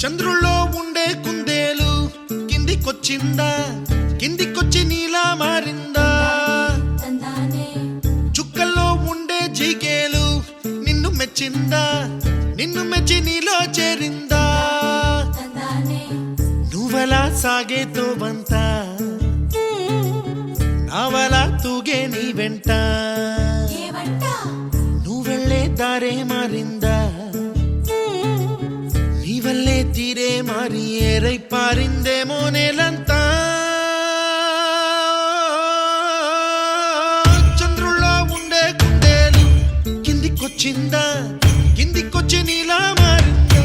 చంద్రుల్లో ఉండే కుందేలు కిందికొచ్చిందా, కిందికొచ్చి నీలా మారిందా? చుక్కల్లో ఉండే జీకేలు నిన్ను మెచ్చిందా, నిన్ను మెచ్చి నీలో చేరిందా? నువ్వలా సాగే తోవంత నావలా తూగే నీ వెంట, నువ్వెళ్ళే దారే మారిందా, నీ వల్లే తీరే మారి ఏరై పారిందేమో నేలంతా. చంద్రుల్లో ఉండే కుందేలు కిందికొచ్చిందా, కిందికొచ్చి నీలా మారిందా?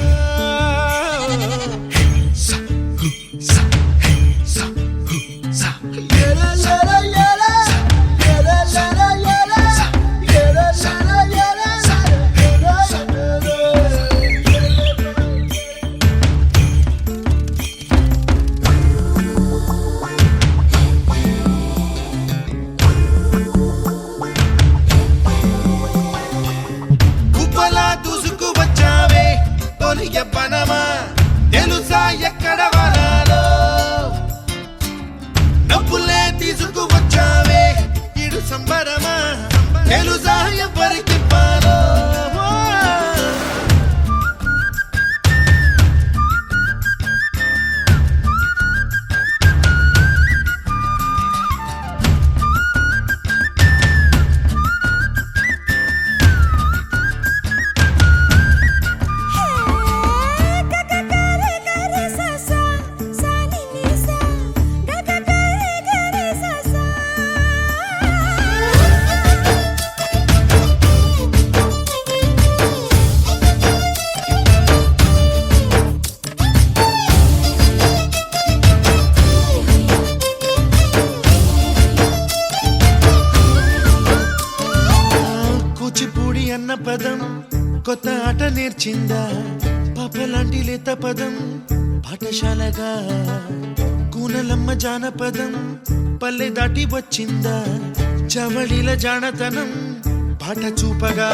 ఎవ్వనమా తెలుసా ఎక్కడ వనాలో, డబ్బులే తీసుకువచ్చావే ఇడు సంబరమా తెలుసా ఎవరికి పాలో? కూచిపూడి అన్న పదం కొత్త ఆట నేర్చిందా, పాపలాంటి లేత పదం పాఠశాలగా, కూనలమ్మ జానపదం పల్లె దాటి వచ్చిందా, చవళిల జానతనం పాట చూపగా.